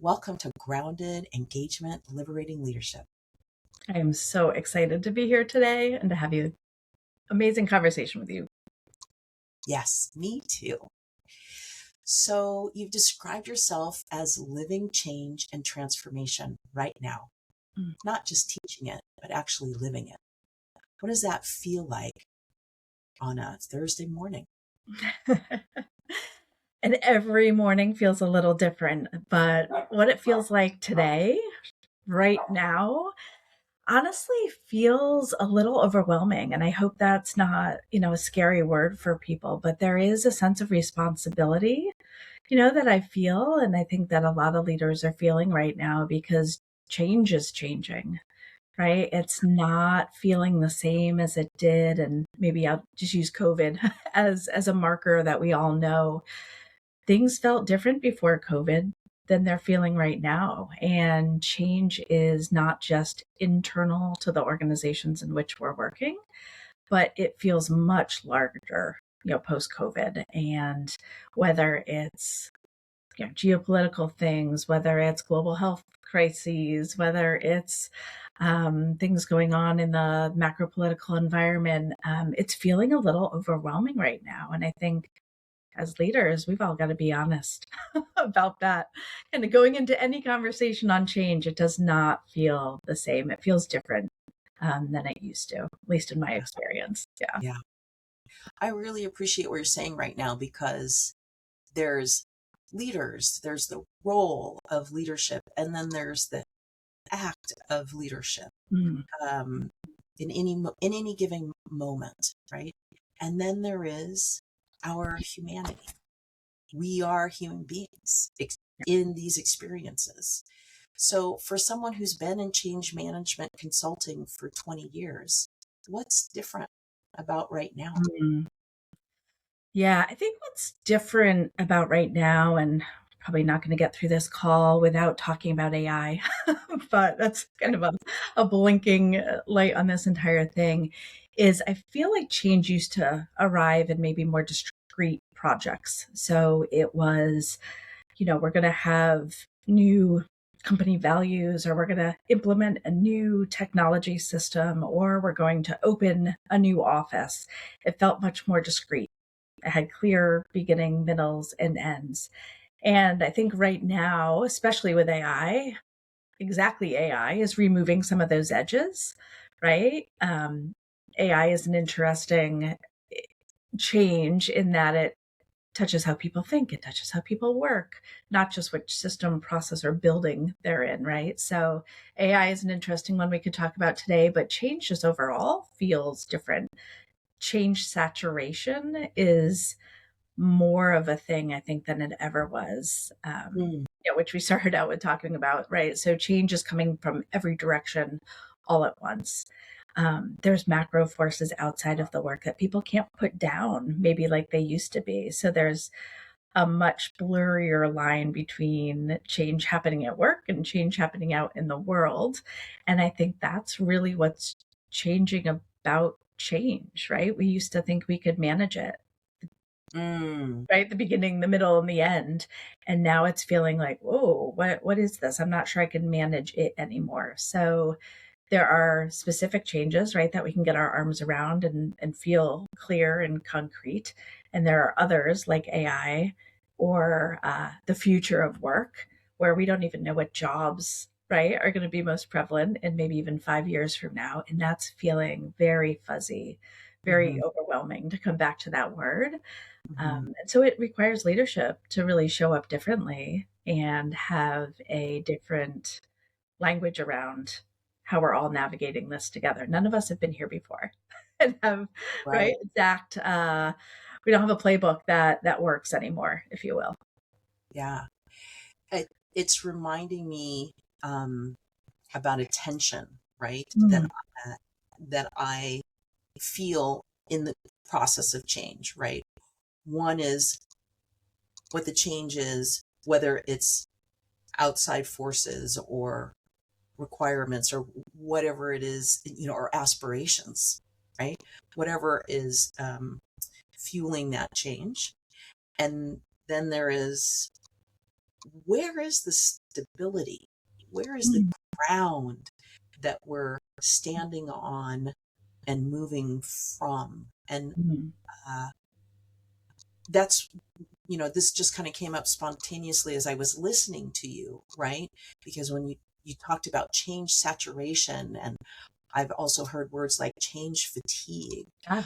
Welcome to Grounded Engagement, Liberating Leadership. I am so excited to be here today and to have you amazing conversation with you. Yes, me too. So you've described yourself as living change and transformation right now, not just teaching it, but actually living it. What does that feel like on a Thursday morning? And every morning feels a little different, but what it feels like today, right now, honestly feels a little overwhelming. And I hope that's not, a scary word for people, but there is a sense of responsibility, that I feel. And I think that a lot of leaders are feeling right now because change is changing. Right? It's not feeling the same as it did. And maybe I'll just use COVID as a marker that we all know. Things felt different before COVID than they're feeling right now. And change is not just internal to the organizations in which we're working, but it feels much larger, post COVID. And whether it's geopolitical things, whether it's global health crises, whether it's things going on in the macro political environment, it's feeling a little overwhelming right now. And I think as leaders, we've all got to be honest about that. And going into any conversation on change, it does not feel the same. It feels different than it used to, at least in my experience. Yeah. Yeah, I really appreciate what you're saying right now because there's leaders, there's the role of leadership, and then there's the act of leadership. Mm. In any given moment, right? And then there is our humanity. We are human beings in these experiences. So for someone who's been in change management consulting for 20 years, what's different about right now? Mm. Yeah, I think what's different about right now, and probably not going to get through this call without talking about AI, but that's kind of a blinking light on this entire thing, is I feel like change used to arrive in maybe more discrete projects. So it was, we're going to have new company values, or we're going to implement a new technology system, or we're going to open a new office. It felt much more discrete. It had clear beginning, middles, and ends. And I think right now, especially with AI, exactly AI is removing some of those edges, right? AI is an interesting change in that it touches how people think, it touches how people work, not just which system, process, or building they're in, right? So AI is an interesting one we could talk about today, but change just overall feels different. Change saturation is more of a thing, I think, than it ever was, which we started out with talking about, right? So change is coming from every direction all at once. There's macro forces outside of the work that people can't put down, maybe like they used to be. So there's a much blurrier line between change happening at work and change happening out in the world. And I think that's really what's changing about change, right? We used to think we could manage it, right? The beginning, the middle, and the end. And now it's feeling like, whoa, what is this? I'm not sure I can manage it anymore. So there are specific changes, right, that we can get our arms around and feel clear and concrete. And there are others like AI or the future of work, where we don't even know what jobs, right, are going to be most prevalent in maybe even 5 years from now. And that's feeling very fuzzy, very overwhelming, to come back to that word. And so it requires leadership to really show up differently and have a different language around how we're all navigating this together. None of us have been here before and have, right, Right. exact, we don't have a playbook that works anymore, if you will. Yeah. It's reminding me about a tension, right? Mm. That I feel in the process of change, right? One is what the change is, whether it's outside forces or requirements or whatever it is, or aspirations, right? Whatever is fueling that change. And then there is where is the stability? Where is the ground that we're standing on and moving from? And Mhm. that's, this just kind of came up spontaneously as I was listening to you, right? Because when you talked about change saturation, and I've also heard words like change fatigue. Yeah.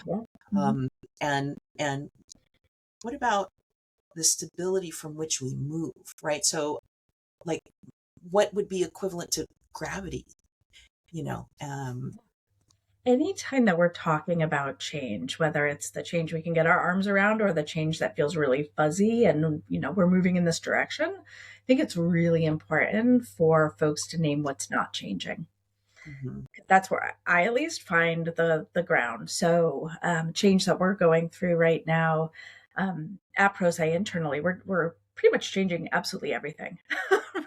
Mhm. And what about the stability from which we move, right? So, like, what would be equivalent to gravity, you know? Anytime that we're talking about change, whether it's the change we can get our arms around or the change that feels really fuzzy and, we're moving in this direction, I think it's really important for folks to name what's not changing. Mhm, That's where I at least find the ground. So change that we're going through right now, at ProSci internally, we're pretty much changing absolutely everything,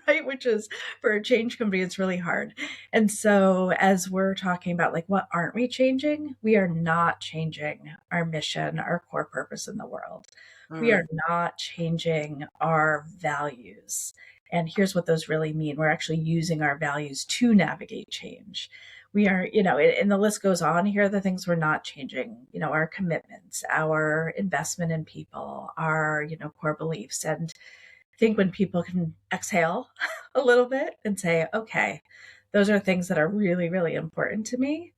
right? Which is for a change company, it's really hard. And so as we're talking about like what aren't we changing, we are not changing our mission, our core purpose in the world. We mm, are not changing our values. And here's what those really mean. We're actually using our values to navigate change. We are, and the list goes on. Here are the things we're not changing, our commitments, our investment in people, our, core beliefs. And I think when people can exhale a little bit and say, okay, those are things that are really, really important to me,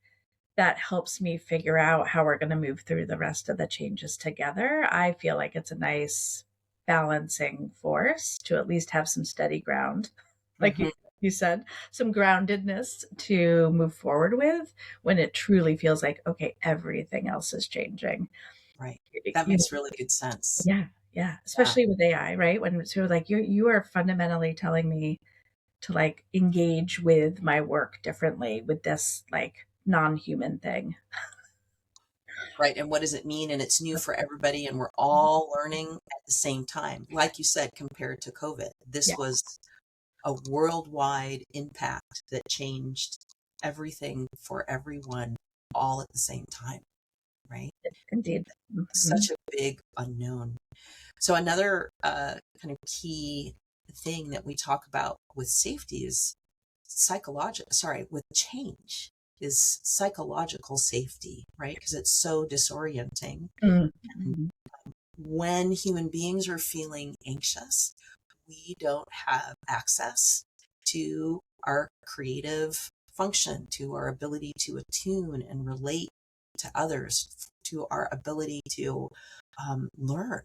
that helps me figure out how we're going to move through the rest of the changes together. I feel like it's a nice balancing force to at least have some steady ground, like mhm, you said, some groundedness to move forward with when it truly feels like, okay, everything else is changing. right. That You know, makes really good sense. yeah, yeah, Yeah, especially with AI, right? When it's sort of like you are fundamentally telling me to like engage with my work differently with this like non-human thing. right. And what does it mean? And it's new for everybody, and we're all learning at the same time. Like you said, compared to COVID, this Yeah, was a worldwide impact that changed everything for everyone all at the same time, right? indeed. Mhm. Such a big unknown. So another kind of key thing that we talk about with safety is with change is psychological safety, right? Because it's so disorienting. And Mhm. when human beings are feeling anxious, we don't have access to our creative function, to our ability to attune and relate to others, to our ability to learn,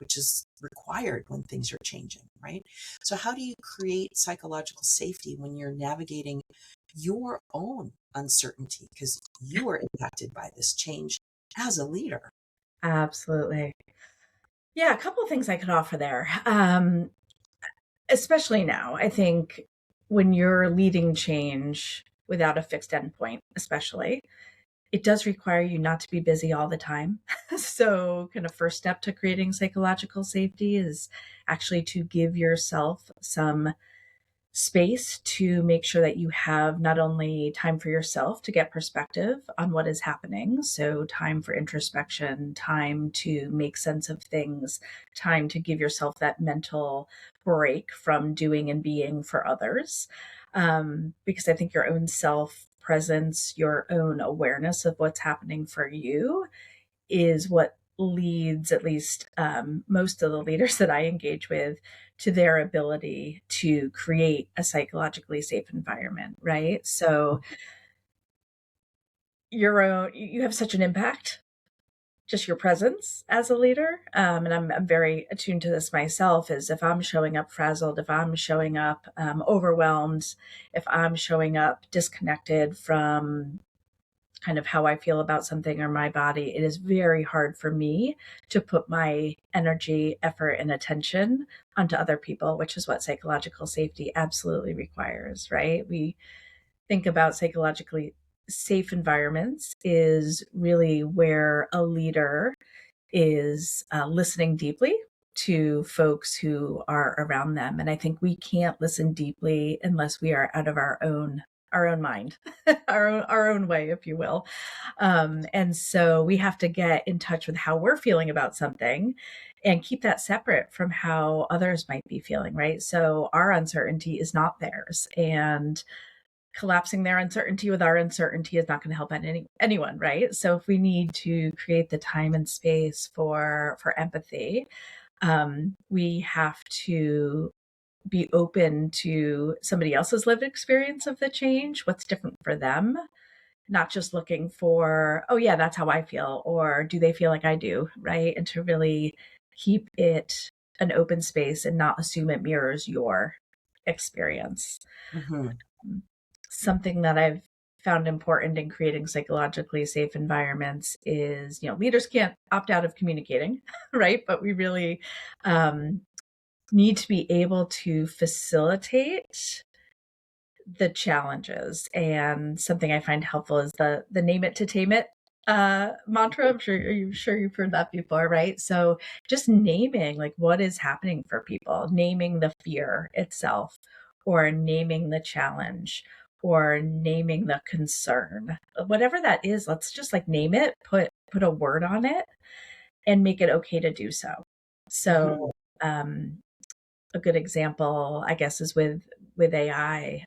which is required when things are changing, right? So, how do you create psychological safety when you're navigating your own uncertainty because you are impacted by this change as a leader? Absolutely. Yeah, a couple of things I could offer there. Especially now, I think when you're leading change without a fixed endpoint, especially, it does require you not to be busy all the time. So, kind of first step to creating psychological safety is actually to give yourself some space to make sure that you have not only time for yourself to get perspective on what is happening, so time for introspection, time to make sense of things, time to give yourself that mental break from doing and being for others. Because I think your own self presence, your own awareness of what's happening for you is what leads at least most of the leaders that I engage with to their ability to create a psychologically safe environment, right? So you have such an impact, just your presence as a leader. And I'm very attuned to this myself is if I'm showing up frazzled, if I'm showing up overwhelmed, if I'm showing up disconnected from kind of how I feel about something or my body, it is very hard for me to put my energy, effort, and attention onto other people, which is what psychological safety absolutely requires, right? We think about psychologically safe environments is really where a leader is listening deeply to folks who are around them. And I think we can't listen deeply unless we are out of our own mind, our own way, if you will. And so we have to get in touch with how we're feeling about something and keep that separate from how others might be feeling, right? So our uncertainty is not theirs, and collapsing their uncertainty with our uncertainty is not going to help anyone, right? So if we need to create the time and space for empathy, we have to be open to somebody else's lived experience of the change, what's different for them, not just looking for, oh yeah, that's how I feel, or do they feel like I do, right? And to really keep it an open space and not assume it mirrors your experience. Mm-hmm. Something that I've found important in creating psychologically safe environments is, leaders can't opt out of communicating, right? But we really need to be able to facilitate the challenges. And something I find helpful is the name it to tame it mantra. I'm sure you've heard that before, right? So just naming like what is happening for people, naming the fear itself, or naming the challenge, or naming the concern, whatever that is. Let's just like name it, put a word on it, and make it okay to do so. So a good example, I guess, is with AI.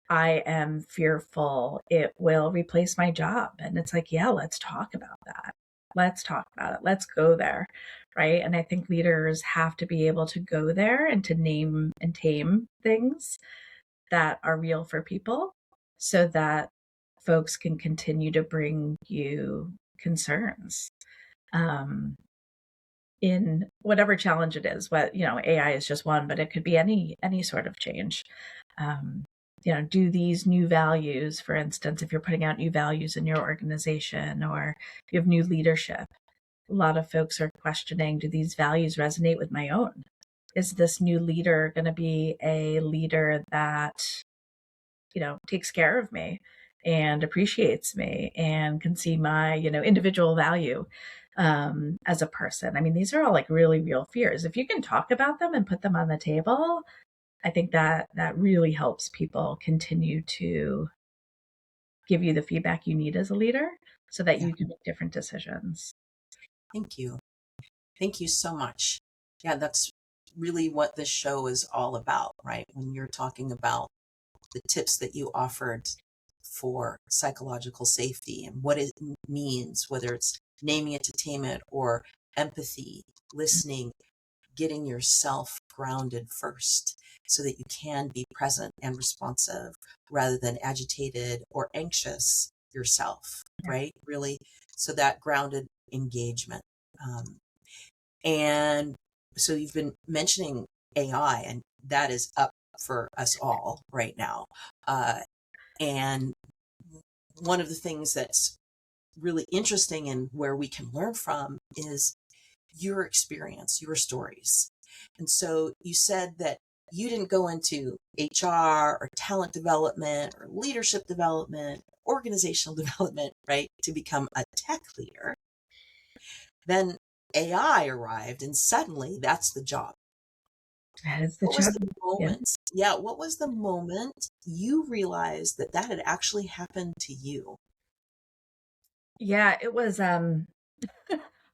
I am fearful it will replace my job. And it's like, yeah, let's talk about that. Let's talk about it. Let's go there. Right. And I think leaders have to be able to go there and to name and tame things that are real for people, so that folks can continue to bring you concerns in whatever challenge it is. What, AI is just one, but it could be any sort of change. Do these new values, for instance, if you're putting out new values in your organization, or you have new leadership, a lot of folks are questioning, do these values resonate with my own? Is this new leader going to be a leader that, takes care of me and appreciates me and can see my, individual value as a person? I mean, these are all like really real fears. If you can talk about them and put them on the table, I think that really helps people continue to give you the feedback you need as a leader, so that you can make different decisions. Thank you. Thank you so much. Yeah, that's really what this show is all about, right? When you're talking about the tips that you offered for psychological safety and what it means, whether it's naming it to tame it, or empathy, listening, getting yourself grounded first so that you can be present and responsive rather than agitated or anxious yourself, right? Really, so that grounded engagement. And so you've been mentioning AI, and that is up for us all right now. And one of the things that's really interesting and where we can learn from is your experience, your stories. And so you said that you didn't go into HR or talent development or leadership development, organizational development, right, to become a tech leader. Then AI arrived, and suddenly that's the job. That is the What was job. the moment? Yeah, what was the moment you realized that had actually happened to you? Yeah, it was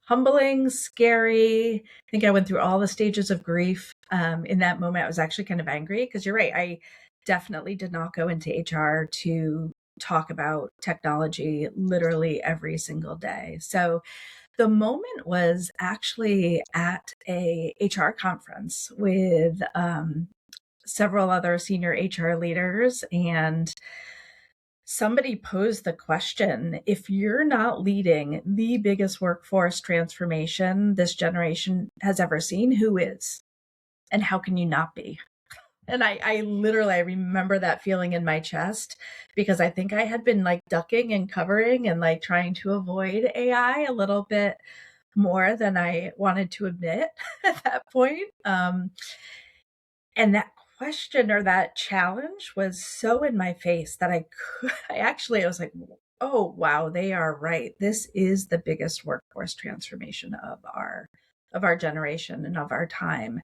humbling, scary. I think I went through all the stages of grief. In that moment, I was actually kind of angry, because you're right. I definitely did not go into HR to talk about technology literally every single day. So the moment was actually at a HR conference with several other senior HR leaders, and somebody posed the question, if you're not leading the biggest workforce transformation this generation has ever seen, who is? And how can you not be? And I literally, I remember that feeling in my chest, because I think I had been like ducking and covering and like trying to avoid AI a little bit more than I wanted to admit at that point. And that question, or that challenge, was so in my face that I was like, oh, wow, they are right. This is the biggest workforce transformation of our generation and of our time.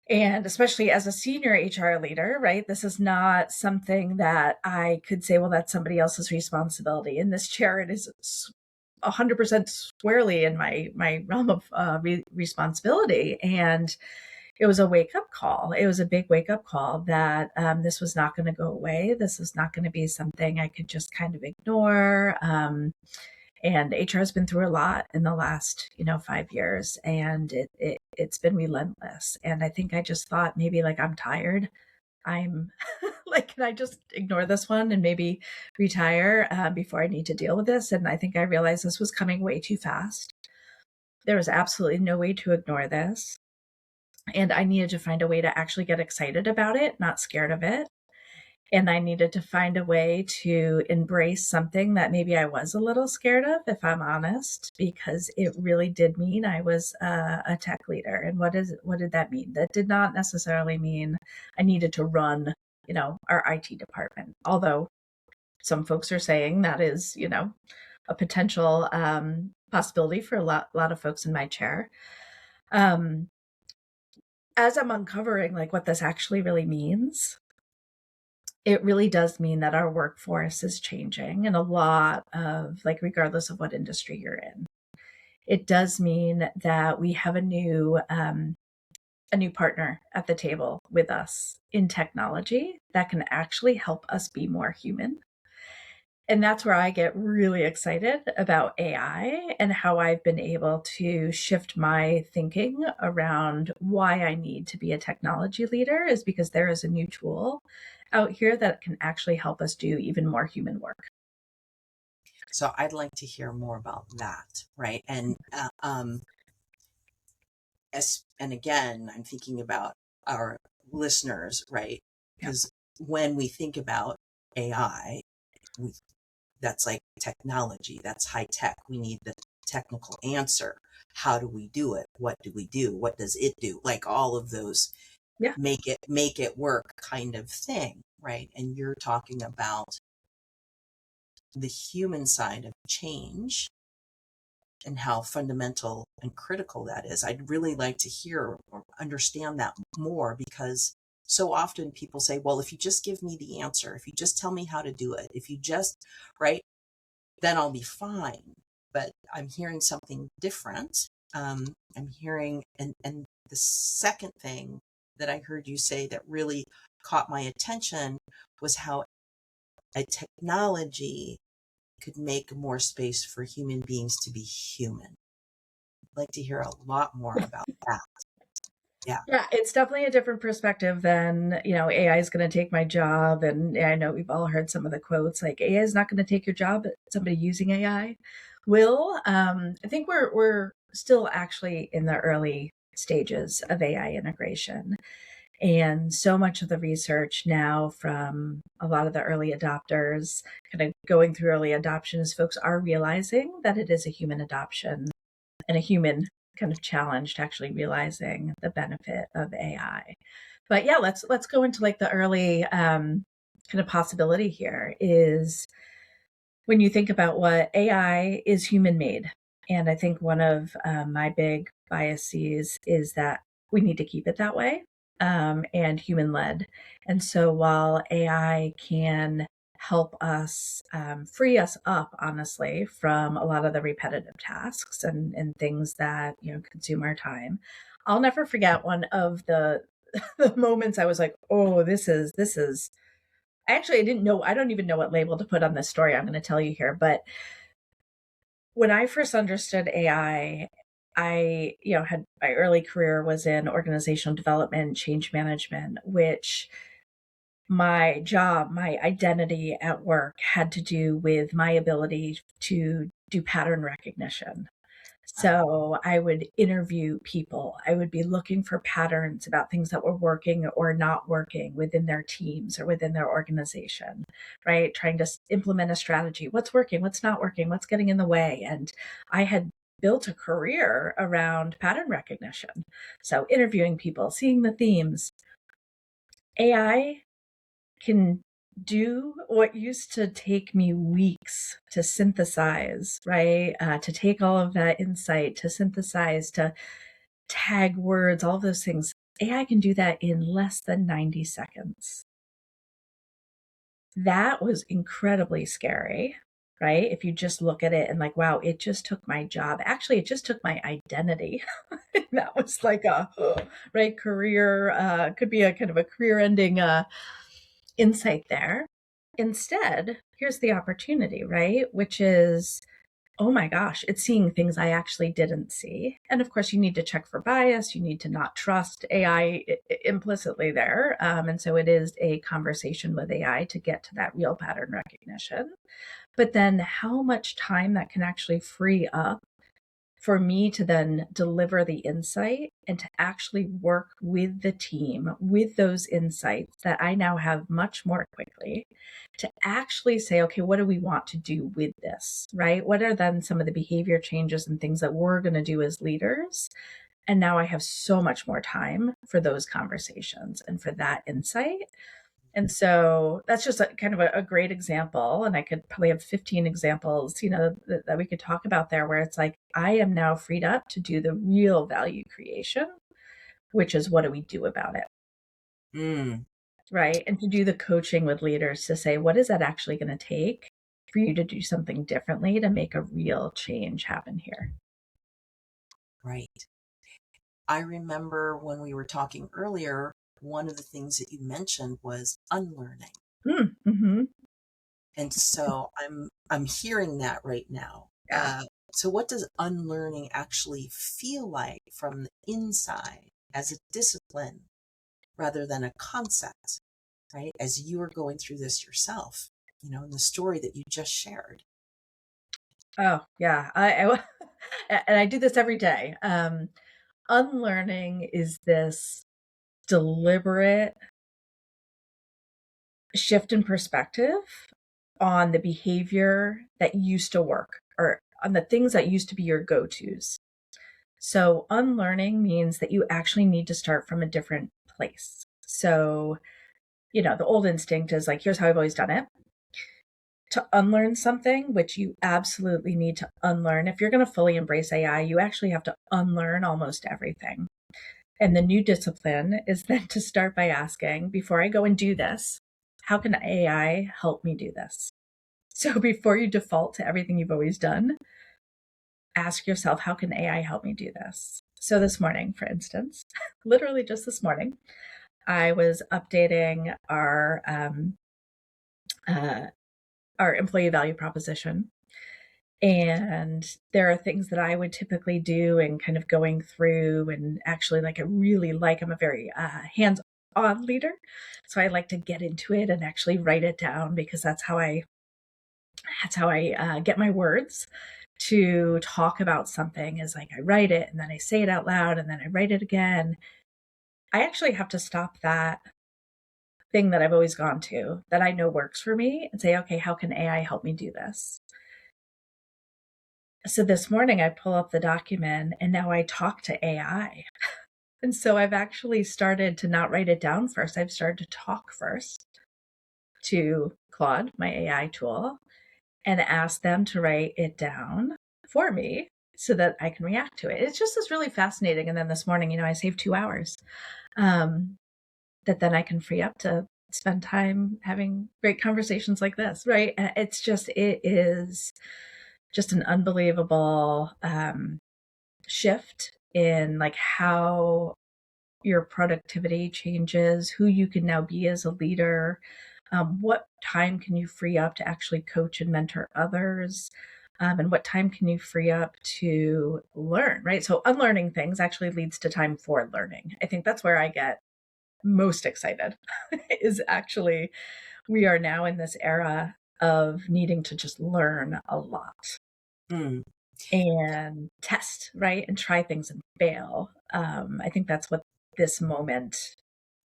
And especially as a senior HR leader, right? This is not something that I could say, well, that's somebody else's responsibility. In this chair, it is 100% squarely in my realm of responsibility. And it was a wake-up call. It was a big wake-up call that this was not going to go away. This was not going to be something I could just kind of ignore. And HR has been through a lot in the last, 5 years, and it's been relentless. And I think I just thought maybe like I'm tired. I'm like, can I just ignore this one and maybe retire before I need to deal with this? And I think I realized this was coming way too fast. There was absolutely no way to ignore this. And I needed to find a way to actually get excited about it, not scared of it. And I needed to find a way to embrace something that maybe I was a little scared of, if I'm honest, because it really did mean I was a tech leader. And what did that mean? That did not necessarily mean I needed to run, our IT department. Although some folks are saying that is, a potential possibility for a lot of folks in my chair. As I'm uncovering like what this actually really means, it really does mean that our workforce is changing in a lot of, like, regardless of what industry you're in. It does mean that we have a new partner at the table with us in technology that can actually help us be more human. And that's where I get really excited about AI and how I've been able to shift my thinking around why I need to be a technology leader, is because there is a new tool out here that can actually help us do even more human work. So I'd like to hear more about that, right? And and again, I'm thinking about our listeners, right? Because when we think about AI, that's like technology, that's high tech. We need the technical answer. How do we do it? What do we do? What does it do? Like all of those make it work kind of thing, right? And you're talking about the human side of change and how fundamental and critical that is. I'd really like to hear or understand that more, because so often people say, well, if you just give me the answer, if you just tell me how to do it, if you just, right, then I'll be fine. But I'm hearing something different. I'm hearing, and the second thing that I heard you say that really caught my attention was how a technology could make more space for human beings to be human. I'd like to hear a lot more about that. Yeah, it's definitely a different perspective than, AI is going to take my job. And I know we've all heard some of the quotes like AI is not going to take your job, but somebody using AI will. I think we're still actually in the early stages of AI integration. And so much of the research now from a lot of the early adopters, kind of going through early adoption, is folks are realizing that it is a human adoption and a human kind of challenge to actually realizing the benefit of AI. But yeah, let's go into like the early kind of possibility here is when you think about what AI is human made. And I think one of my big biases is that we need to keep it that way, and human led. And so while AI can help us free us up, honestly, from a lot of the repetitive tasks and things that consume our time, I'll never forget one of the the moments I was like, oh, this is actually, I don't even know what label to put on this story I'm going to tell you here. But when I first understood AI, I, had my early career was in organizational development, change management, which my job, my identity at work had to do with my ability to do pattern recognition. So I would interview people. I would be looking for patterns about things that were working or not working within their teams or within their organization, right? Trying to implement a strategy. What's working? What's not working? What's getting in the way? And I had built a career around pattern recognition. So interviewing people, seeing the themes. AI can do what used to take me weeks to synthesize, right? To take all of that insight, to synthesize, to tag words, all of those things. AI can do that in less than 90 seconds. That was incredibly scary. right? If you just look at it and like, wow, it just took my job. Actually, it just took my identity. That was like a right career, could be a kind of a career ending insight there. Instead, here's the opportunity, right? Which is, oh my gosh, it's seeing things I actually didn't see. And of course, you need to check for bias. You need to not trust AI implicitly there. And so it is a conversation with AI to get to that real pattern recognition. But then how much time that can actually free up for me to then deliver the insight and to actually work with the team with those insights that I now have much more quickly to actually say, okay, what do we want to do with this, right? What are then some of the behavior changes and things that we're going to do as leaders? And now I have so much more time for those conversations and for that insight. And so that's just a kind of a great example. And I could probably have 15 examples, that we could talk about there where it's like, I am now freed up to do the real value creation, which is what do we do about it? Right. And to do the coaching with leaders to say, what is that actually going to take for you to do something differently to make a real change happen here? Right. I remember when we were talking earlier, one of the things that you mentioned was unlearning. Mm-hmm. And so I'm hearing that right now. Yeah. So what does unlearning actually feel like from the inside as a discipline rather than a concept, right? As you were going through this yourself, in the story that you just shared. Oh, yeah. And I do this every day. Unlearning is this deliberate shift in perspective on the behavior that used to work or on the things that used to be your go-tos. So unlearning means that you actually need to start from a different place. So, the old instinct is like, here's how I've always done it. To unlearn something, which you absolutely need to unlearn. If you're going to fully embrace AI, you actually have to unlearn almost everything. And the new discipline is then to start by asking, before I go and do this, how can AI help me do this? So before you default to everything you've always done, ask yourself, how can AI help me do this? So this morning, for instance, literally just this morning, I was updating our employee value proposition. And there are things that I would typically do and kind of going through and actually I'm a very hands-on leader. So I like to get into it and actually write it down because that's how I get my words to talk about something is like I write it and then I say it out loud and then I write it again. I actually have to stop that thing that I've always gone to that I know works for me and say, okay, how can AI help me do this? So this morning I pull up the document and now I talk to AI. And so I've actually started to not write it down first. I've started to talk first to Claude, my AI tool, and ask them to write it down for me so that I can react to it. It's just this really fascinating. And then this morning, I saved 2 hours that then I can free up to spend time having great conversations like this, right? And it is just an unbelievable shift in like how your productivity changes, who you can now be as a leader, what time can you free up to actually coach and mentor others, and what time can you free up to learn, right? So unlearning things actually leads to time for learning. I think that's where I get most excited is actually we are now in this era of needing to just learn a lot and test, right? And try things and fail. I think that's what this moment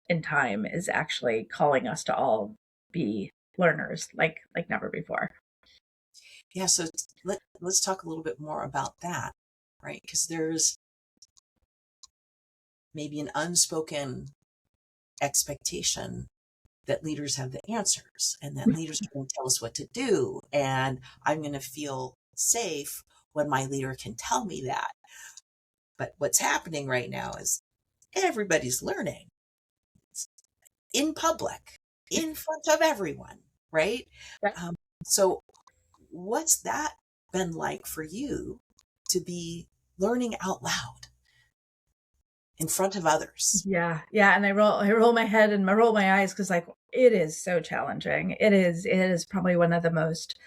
in time is actually calling us to all be learners like never before. Yeah, so let's talk a little bit more about that, right? Because there's maybe an unspoken expectation that leaders have the answers and that leaders are going to tell us what to do. And I'm going to feel safe when my leader can tell me that. But what's happening right now is everybody's learning in public, in front of everyone, right? Yeah. So what's that been like for you to be learning out loud in front of others? Yeah. And I roll my head and I roll my eyes because like it is so challenging. It is probably one of the most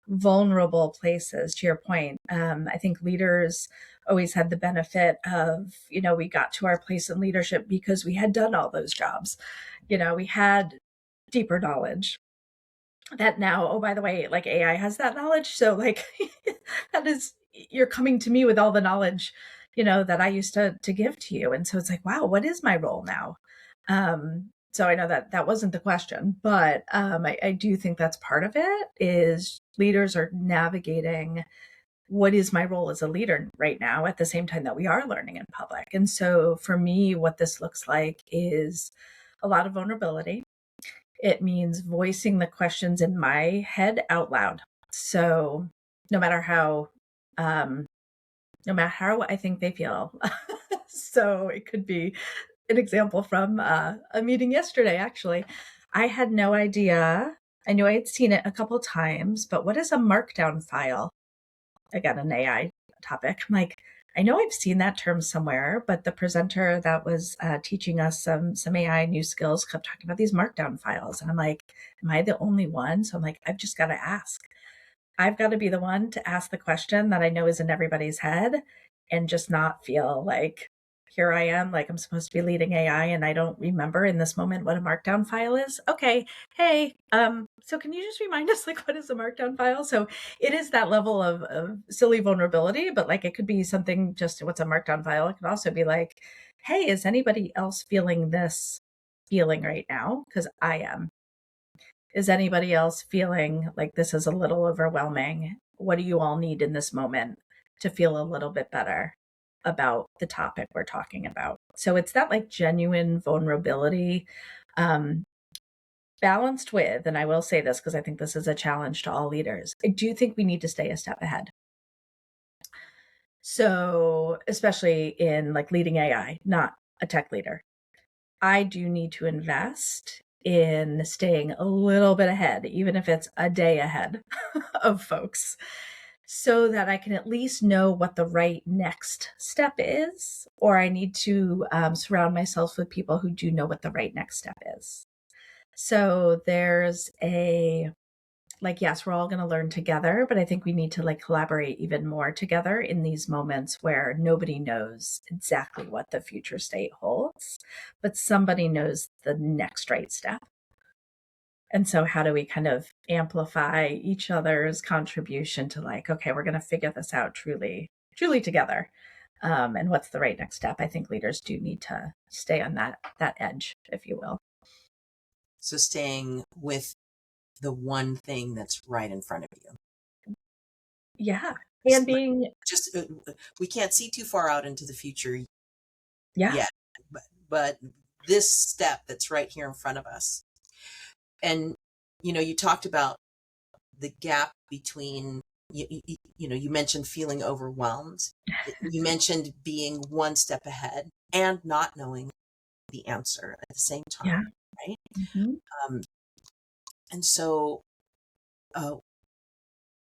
vulnerable places, to your point. I think leaders always had the benefit of, we got to our place in leadership because we had done all those jobs. We had deeper knowledge that now, oh, by the way, like AI has that knowledge. So like you're coming to me with all the knowledge, that I used to give to you. And so it's like, wow, what is my role now? So I know that wasn't the question, but I do think that's part of it is leaders are navigating what is my role as a leader right now at the same time that we are learning in public. And so for me, what this looks like is a lot of vulnerability. It means voicing the questions in my head out loud. So no matter how I think they feel. So it could be an example from a meeting yesterday, actually. I had no idea. I knew I had seen it a couple times, but what is a markdown file? Again, an AI topic. I'm like, I know I've seen that term somewhere, but the presenter that was teaching us some AI new skills kept talking about these markdown files. And I'm like, am I the only one? So I'm like, I've just got to ask. I've got to be the one to ask the question that I know is in everybody's head and just not feel like here I am, like I'm supposed to be leading AI and I don't remember in this moment what a markdown file is. Okay. Hey, so can you just remind us like what is a markdown file? So it is that level of silly vulnerability, but like it could be something just what's a markdown file. It could also be like, hey, is anybody else feeling this feeling right now? Because I am. Is anybody else feeling like this is a little overwhelming? What do you all need in this moment to feel a little bit better about the topic we're talking about? So it's that like genuine vulnerability, balanced with, and I will say this because I think this is a challenge to all leaders, I do think we need to stay a step ahead. So especially in like leading AI, not a tech leader, I do need to invest in staying a little bit ahead, even if it's a day ahead of folks, so that I can at least know what the right next step is, or I need to surround myself with people who do know what the right next step is. So there's yes, we're all going to learn together, but I think we need to like collaborate even more together in these moments where nobody knows exactly what the future state holds, but somebody knows the next right step. And so how do we kind of amplify each other's contribution to like, okay, we're going to figure this out truly together. And what's the right next step? I think leaders do need to stay on that edge, if you will. So staying with the one thing that's right in front of you. Yeah. And being just we can't see too far out into the future yet, but this step that's right here in front of us. And you talked about the gap between you mentioned feeling overwhelmed. You mentioned being one step ahead and not knowing the answer at the same time, right? Mm-hmm. And so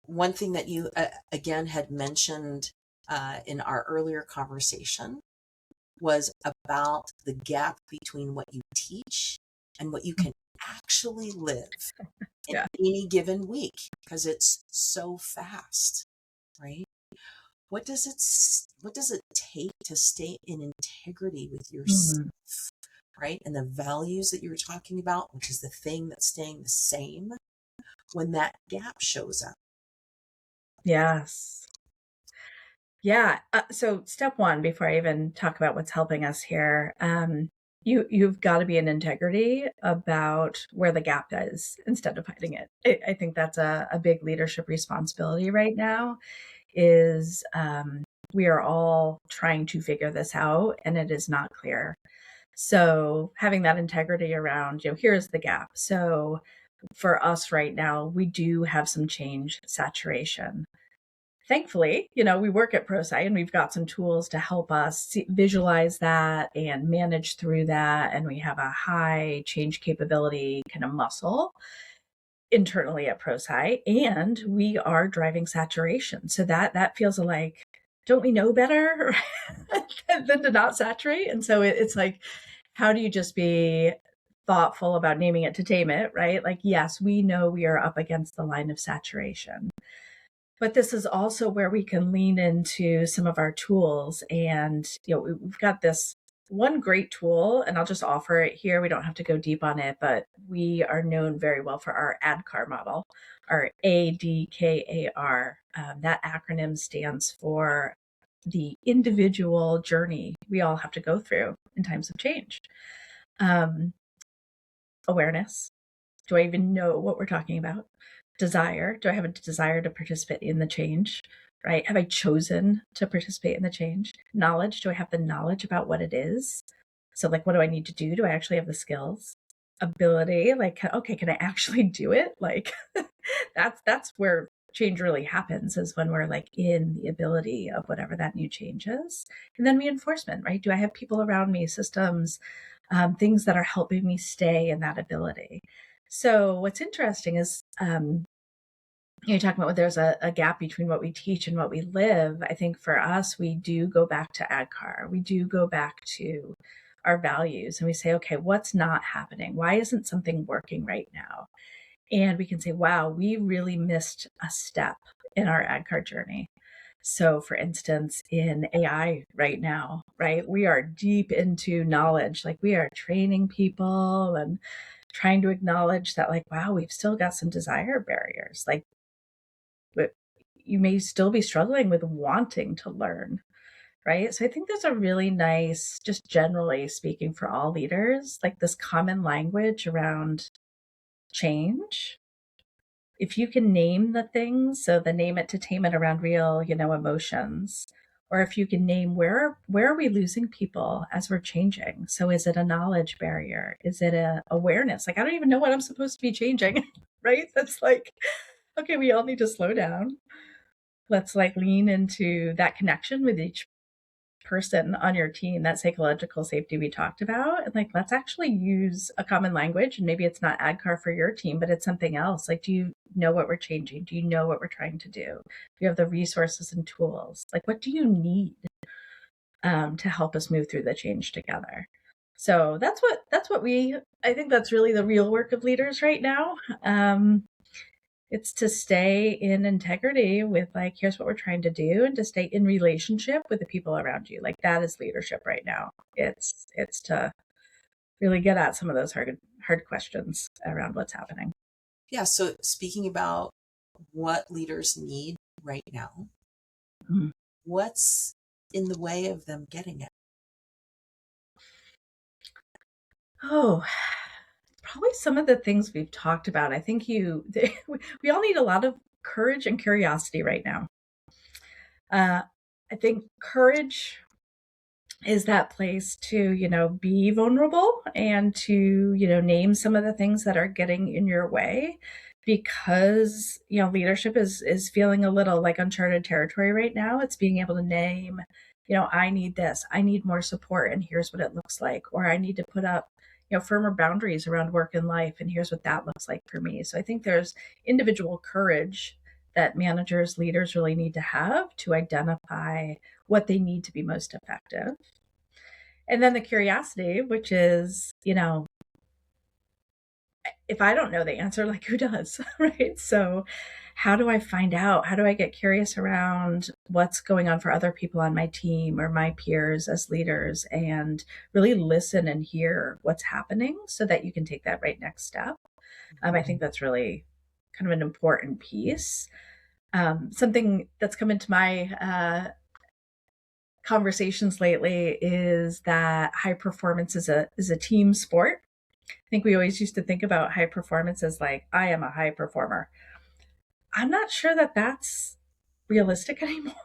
one thing that you again had mentioned in our earlier conversation was about the gap between what you teach and what you can actually live in any given week, because it's so fast, right? What does it take to stay in integrity with yourself, right? And the values that you were talking about, which is the thing that's staying the same when that gap shows up. Yes. Yeah. So step one, before I even talk about what's helping us here, you've got to be in integrity about where the gap is instead of hiding it. I think that's a big leadership responsibility right now is we are all trying to figure this out and it is not clear. So having that integrity around, here's the gap. So for us right now, we do have some change saturation. Thankfully, we work at ProSci and we've got some tools to help us visualize that and manage through that. And we have a high change capability kind of muscle. internally at ProSci, and we are driving saturation. So that feels like, don't we know better than to not saturate? And so it's like, how do you just be thoughtful about naming it to tame it, right? Like, yes, we know we are up against the line of saturation, but this is also where we can lean into some of our tools. And, we've got this one great tool, and I'll just offer it here. We don't have to go deep on it, but we are known very well for our ADKAR model, our ADKAR. That acronym stands for the individual journey we all have to go through in times of change. Awareness. Do I even know what we're talking about? Desire. Do I have a desire to participate in the change? Right? Have I chosen to participate in the change? Knowledge. Do I have the knowledge about what it is? So, like, what do I need to do? Do I actually have the skills? Ability. Like, okay, can I actually do it? Like, that's where change really happens, is when we're like in the ability of whatever that new change is. And then reinforcement, right? Do I have people around me, systems, things that are helping me stay in that ability? So what's interesting is, you're talking about when there's a gap between what we teach and what we live. I think for us, we do go back to ADKAR. We do go back to our values, and we say, okay, what's not happening? Why isn't something working right now? And we can say, wow, we really missed a step in our ADKAR journey. So for instance, in AI right now, right, we are deep into knowledge. Like, we are training people and trying to acknowledge that, like, wow, we've still got some desire barriers. Like, you may still be struggling with wanting to learn, right? So I think there's a really nice, just generally speaking for all leaders, like this common language around change. If you can name the things, so the name it to tame it around real, emotions, or if you can name where are we losing people as we're changing? So is it a knowledge barrier? Is it a awareness? Like, I don't even know what I'm supposed to be changing, right? That's like, okay, we all need to slow down. Let's like lean into that connection with each person on your team, that psychological safety we talked about. And like, let's actually use a common language. And maybe it's not ADKAR for your team, but it's something else. Like, do you know what we're changing? Do you know what we're trying to do? Do you have the resources and tools? Like, what do you need to help us move through the change together? So that's what I think that's really the real work of leaders right now. It's to stay in integrity with, like, here's what we're trying to do, and to stay in relationship with the people around you. Like, that is leadership right now. It's to really get at some of those hard questions around what's happening. Yeah. So speaking about what leaders need right now, what's in the way of them getting it? Oh, probably some of the things we've talked about. I think we all need a lot of courage and curiosity right now. I think courage is that place to, be vulnerable and to, name some of the things that are getting in your way, because, leadership is feeling a little like uncharted territory right now. It's being able to name, I need this, I need more support, and here's what it looks like, or I need to put up, firmer boundaries around work and life, and here's what that looks like for me. So I think there's individual courage that managers, leaders really need to have to identify what they need to be most effective. And then the curiosity, which is, if I don't know the answer, like, who does, right? So how do I find out? How do I get curious around what's going on for other people on my team or my peers as leaders, and really listen and hear what's happening so that you can take that right next step? I think that's really kind of an important piece. Something that's come into my conversations lately is that high performance is a team sport. I think we always used to think about high performance as like, I am a high performer. I'm not sure that that's realistic anymore.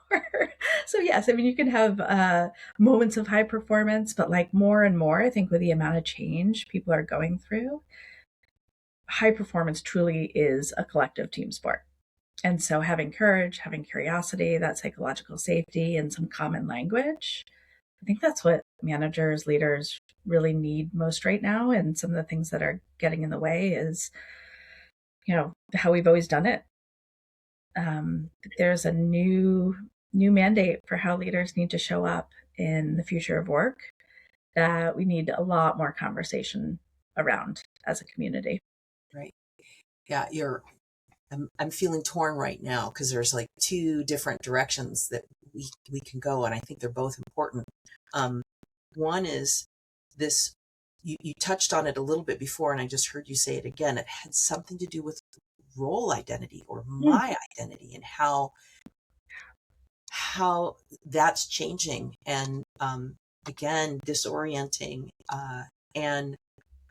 So yes, I mean, you can have moments of high performance, but like more and more, I think with the amount of change people are going through, high performance truly is a collective team sport. And so having courage, having curiosity, that psychological safety, and some common language, I think that's what managers, leaders really need most right now. And some of the things that are getting in the way is how we've always done it. There's a new mandate for how leaders need to show up in the future of work that we need a lot more conversation around as a community. Right. Yeah, I'm feeling torn right now because there's like two different directions that we can go, and I think they're both important. One is this, you touched on it a little bit before, and I just heard you say it again. It had something to do with role identity or my identity and how that's changing and again disorienting. And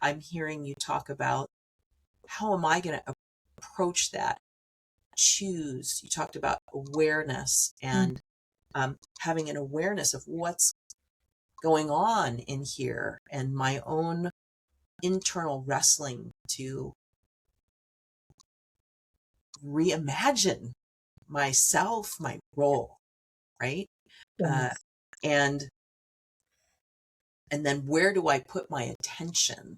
I'm hearing you talk about how am I going to approach that, choose. You talked about awareness and having an awareness of what's going on in here and my own internal wrestling to reimagine myself, my role, right? Yes. And then where do I put my attention?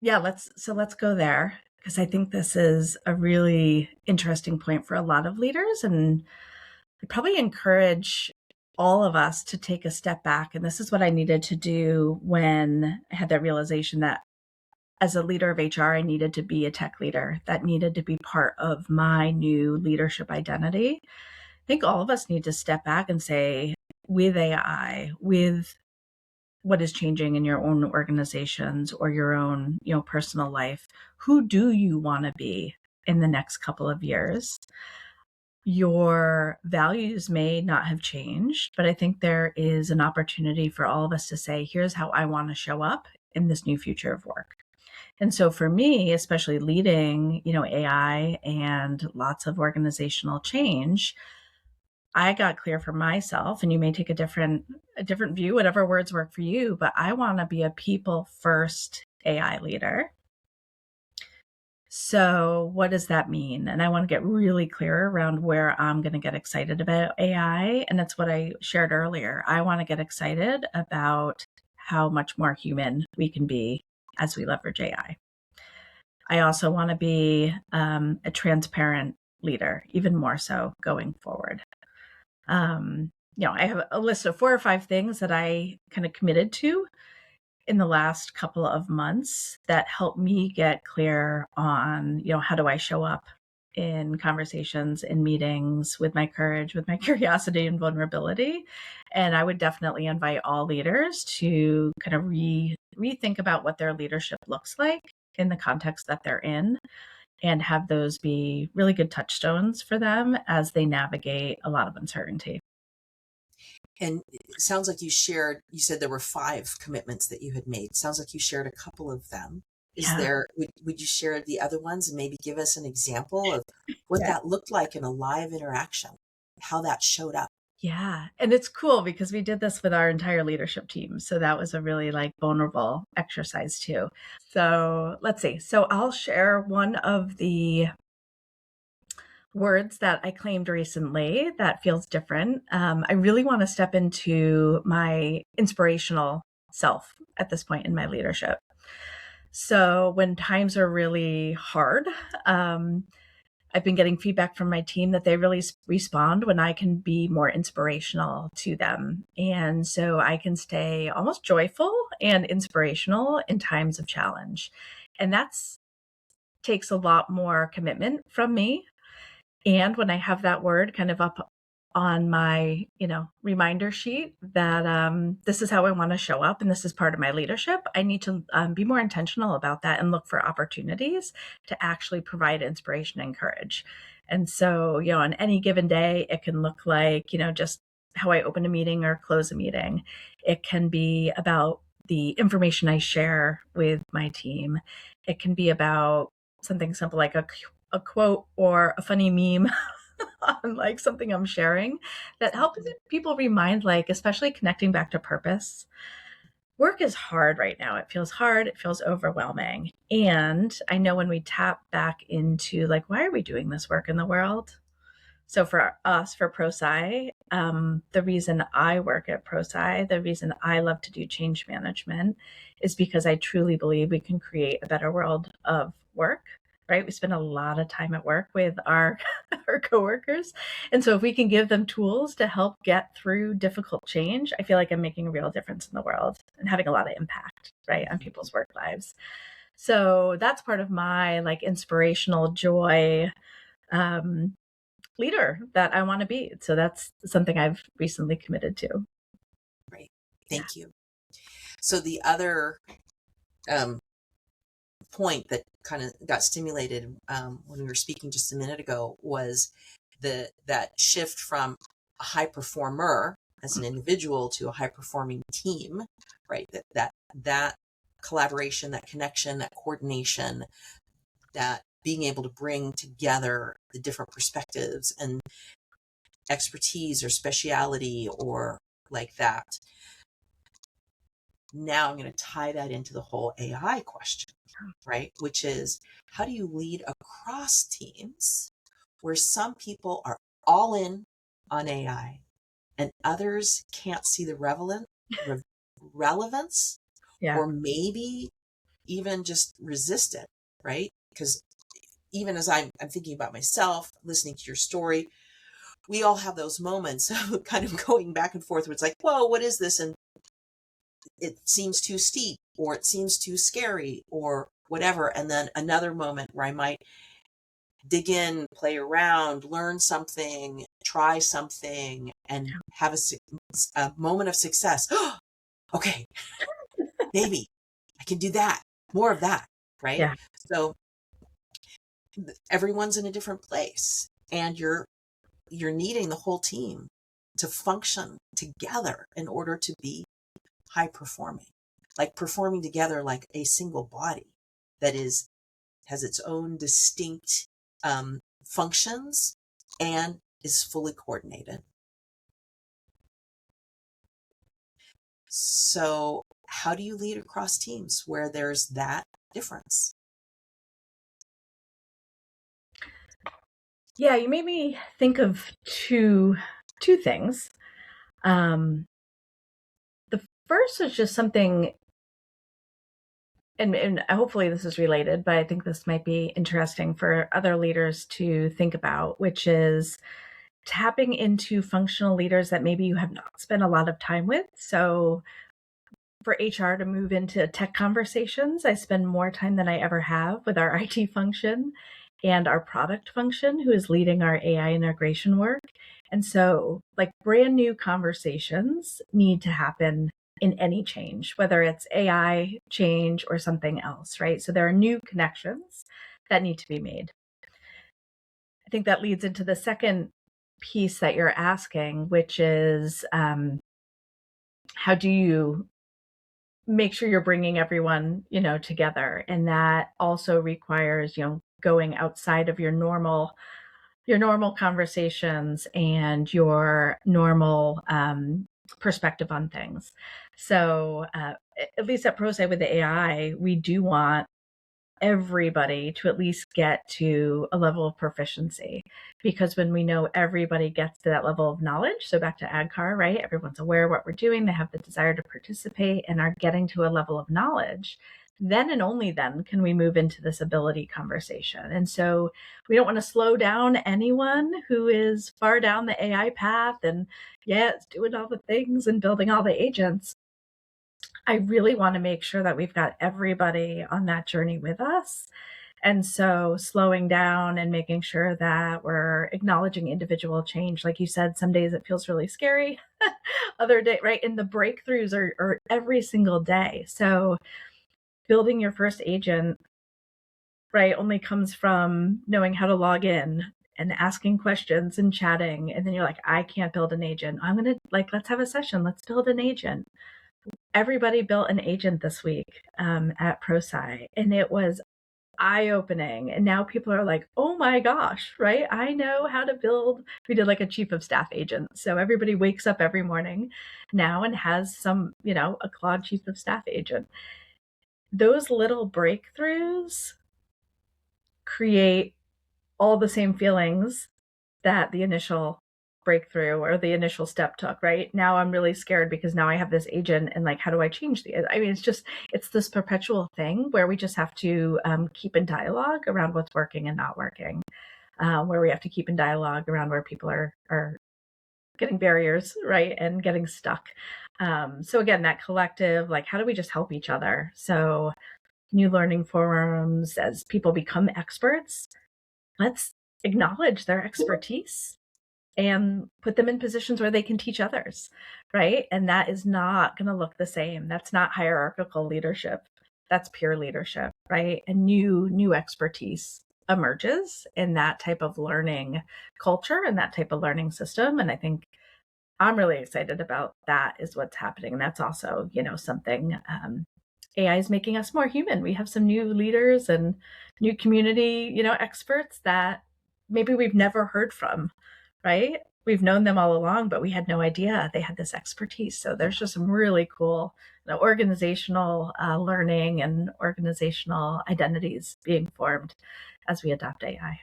Yeah, let's go there, because I think this is a really interesting point for a lot of leaders, and I probably encourage all of us to take a step back. And this is what I needed to do when I had that realization that as a leader of HR, I needed to be a tech leader. That needed to be part of my new leadership identity. I think all of us need to step back and say, with AI, with what is changing in your own organizations or your own, personal life, who do you want to be in the next couple of years? Your values may not have changed, but I think there is an opportunity for all of us to say, here's how I want to show up in this new future of work. And so for me, especially leading, AI and lots of organizational change, I got clear for myself, and you may take a different view, whatever words work for you, but I want to be a people first AI leader. So what does that mean? And I want to get really clear around where I'm going to get excited about AI. And that's what I shared earlier. I want to get excited about how much more human we can be as we leverage AI. I also want to be a transparent leader, even more so going forward. I have a list of 4 or 5 things that I kind of committed to in the last couple of months that help me get clear on, how do I show up in conversations, in meetings, with my courage, with my curiosity and vulnerability. And I would definitely invite all leaders to kind of rethink about what their leadership looks like in the context that they're in, and have those be really good touchstones for them as they navigate a lot of uncertainty. And it sounds like you said there were 5 commitments that you had made. Sounds like you shared a couple of them. Would you share the other ones and maybe give us an example of what that looked like in a live interaction, how that showed up? Yeah. And it's cool because we did this with our entire leadership team. So that was a really vulnerable exercise too. So let's see. So I'll share one of the words that I claimed recently that feels different. I really want to step into my inspirational self at this point in my leadership. So when times are really hard, I've been getting feedback from my team that they really respond when I can be more inspirational to them. And so I can stay almost joyful and inspirational in times of challenge. And that's takes a lot more commitment from me. And when I have that word kind of up on my, reminder sheet that this is how I want to show up and this is part of my leadership, I need to be more intentional about that and look for opportunities to actually provide inspiration and courage. And so, on any given day, it can look like, just how I open a meeting or close a meeting. It can be about the information I share with my team. It can be about something simple like a quote or a funny meme on something I'm sharing that helps people remind, especially connecting back to purpose. Work is hard right now. It feels hard. It feels overwhelming. And I know when we tap back into why are we doing this work in the world? So for us, for ProSci, the reason I work at ProSci, the reason I love to do change management is because I truly believe we can create a better world of work right? We spend a lot of time at work with our our coworkers. And so if we can give them tools to help get through difficult change, I feel like I'm making a real difference in the world and having a lot of impact, right, on people's work lives. So that's part of my like inspirational joy leader that I want to be. So that's something I've recently committed to. Great. Thank you. So the other point that kind of got stimulated when we were speaking just a minute ago was that shift from a high performer as an individual to a high performing team, right? That collaboration, that connection, that coordination, that being able to bring together the different perspectives and expertise or speciality or like that. Now I'm going to tie that into the whole AI question, right? Which is, how do you lead across teams where some people are all in on AI and others can't see the relevance Yeah. or maybe even just resist it, right? Because even as I'm thinking about myself, listening to your story, we all have those moments of kind of going back and forth where it's like, whoa, what is this? And it seems too steep or it seems too scary or whatever. And then another moment where I might dig in, play around, learn something, try something, and have a moment of success. Okay, maybe I can do that, more of that, right? Yeah. So everyone's in a different place and you're needing the whole team to function together in order to be high performing, like performing together like a single body that has its own distinct functions and is fully coordinated. So how do you lead across teams where there's that difference? Yeah, you made me think of two things. The first is just something, and hopefully this is related, but I think this might be interesting for other leaders to think about, which is tapping into functional leaders that maybe you have not spent a lot of time with. So for HR to move into tech conversations, I spend more time than I ever have with our IT function and our product function, who is leading our AI integration work. And so, like, brand new conversations need to happen in any change, whether it's AI change or something else, right? So there are new connections that need to be made. I think that leads into the second piece that you're asking, which is how do you make sure you're bringing everyone, together? And that also requires, going outside of your normal conversations and your normal perspective on things. So at least at ProSci with the AI, we do want everybody to at least get to a level of proficiency, because when we know everybody gets to that level of knowledge, so back to ADKAR, right? Everyone's aware of what we're doing, they have the desire to participate and are getting to a level of knowledge, then and only then can we move into this ability conversation. And so we don't want to slow down anyone who is far down the AI path and it's doing all the things and building all the agents. I really want to make sure that we've got everybody on that journey with us. And so slowing down and making sure that we're acknowledging individual change. Like you said, some days it feels really scary. Other day, right? And the breakthroughs are every single day. So building your first agent, right, only comes from knowing how to log in and asking questions and chatting. And then you're like, I can't build an agent. I'm going to let's have a session. Let's build an agent. Everybody built an agent this week at ProSci, and it was eye-opening. And now people are like, oh my gosh, right? I know how to build. We did like a chief of staff agent. So everybody wakes up every morning now and has some, a Claude chief of staff agent. Those little breakthroughs create all the same feelings that the initial breakthrough or the initial step took, right? Now I'm really scared because now I have this agent and like, how do I change I mean, it's this perpetual thing where we just have to keep in dialogue around what's working and not working, where we have to keep in dialogue around where people are getting barriers, right? And getting stuck. So again, that collective, like, how do we just help each other? So new learning forums, as people become experts, let's acknowledge their expertise and put them in positions where they can teach others, right? And that is not going to look the same. That's not hierarchical leadership. That's peer leadership, right? And new expertise emerges in that type of learning culture and that type of learning system. And I think I'm really excited about that is what's happening. And that's also, something AI is making us more human. We have some new leaders and new community, experts that maybe we've never heard from, right? We've known them all along, but we had no idea they had this expertise. So there's just some really cool organizational learning and organizational identities being formed as we adopt AI.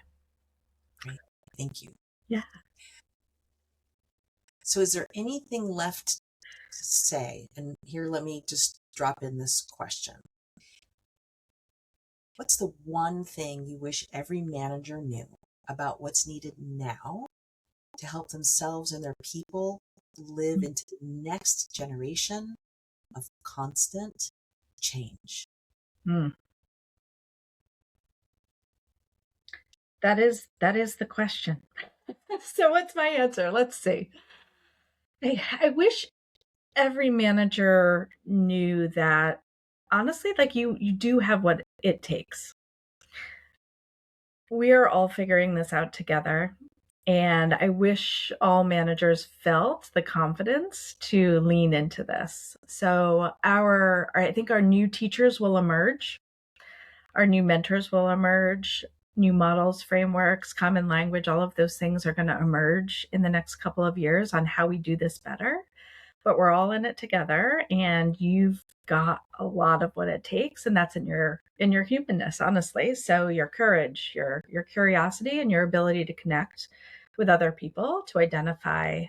Great. Thank you. Yeah. So is there anything left to say? And here, let me just drop in this question. What's the one thing you wish every manager knew about what's needed now to help themselves and their people live into the next generation of constant change? That is the question. So what's my answer? Let's see. I wish every manager knew that, honestly, like you do have what it takes. We are all figuring this out together. And I wish all managers felt the confidence to lean into this. So I think our new teachers will emerge. Our new mentors will emerge. New models, frameworks, common language, all of those things are going to emerge in the next couple of years on how we do this better. But we're all in it together, and you've got a lot of what it takes, and that's in your humanness, honestly. So your courage, your curiosity, and your ability to connect with other people to identify,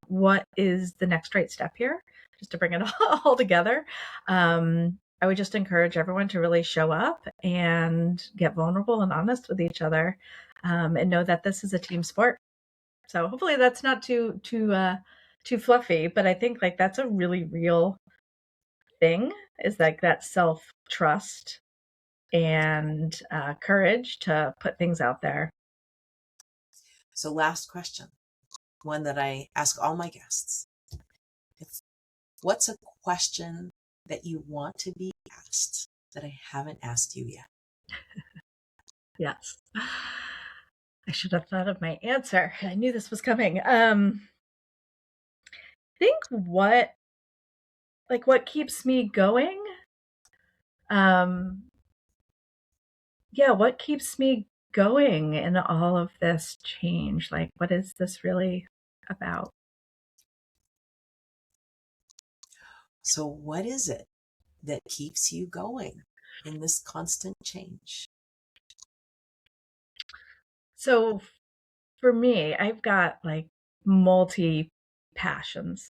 what is the next right step here, just to bring it all together. I would just encourage everyone to really show up and get vulnerable and honest with each other, and know that this is a team sport. So hopefully that's not too fluffy, but I think like that's a really real thing, is like that self-trust and courage to put things out there. So last question, one that I ask all my guests. What's a question that you want to be asked that I haven't asked you yet? Yes. I should have thought of my answer. I knew this was coming. I think what keeps me going? What keeps me going in all of this change? Like, what is this really about? So what is it that keeps you going in this constant change? So for me, I've got like multi passions.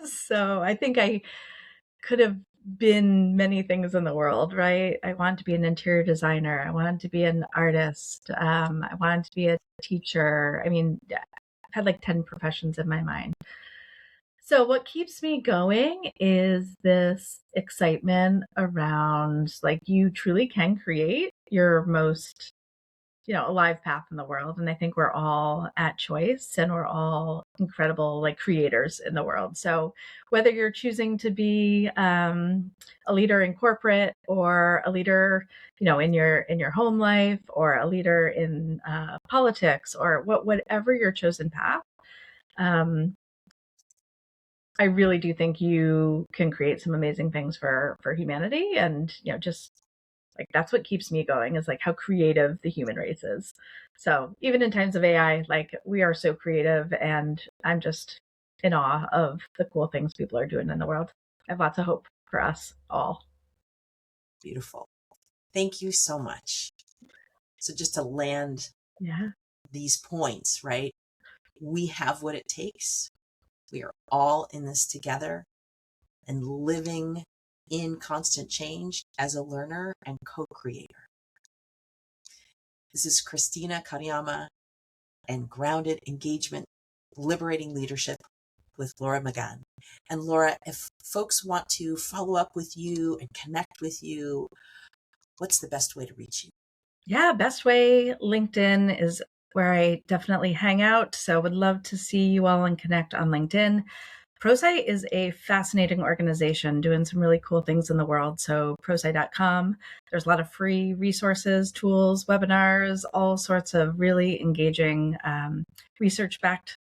So I think I could have been many things in the world, right? I wanted to be an interior designer. I wanted to be an artist. I wanted to be a teacher. I mean, I've had like 10 professions in my mind. So what keeps me going is this excitement around like you truly can create your most alive path in the world. And I think we're all at choice, and we're all incredible like creators in the world. So whether you're choosing to be a leader in corporate, or a leader, in your home life, or a leader in politics, or whatever your chosen path, I really do think you can create some amazing things for humanity. And just like that's what keeps me going, is like how creative the human race is. So even in times of AI, like we are so creative, and I'm just in awe of the cool things people are doing in the world. I have lots of hope for us all. Beautiful. Thank you so much. So just to land these points, right? we have what it takes. We are all in this together and living in constant change as a learner and co-creator. This is Kristina Katayama and Grounded Engagement, Liberating Leadership with Laura McGann. And Laura, if folks want to follow up with you and connect with you, what's the best way to reach you? Yeah, best way, LinkedIn is where I definitely hang out. So would love to see you all and connect on LinkedIn. ProSci is a fascinating organization doing some really cool things in the world. So prosci.com, there's a lot of free resources, tools, webinars, all sorts of really engaging research-backed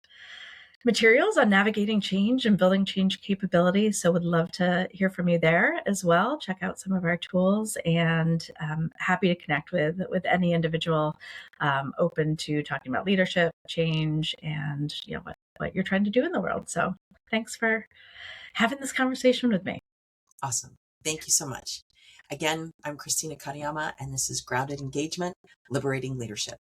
materials on navigating change and building change capability. So would love to hear from you there as well. Check out some of our tools, and happy to connect with any individual open to talking about leadership, change, and what you're trying to do in the world. So thanks for having this conversation with me. Awesome. Thank you so much. Again, I'm Kristina Katayama, and this is Grounded Engagement, Liberating Leadership.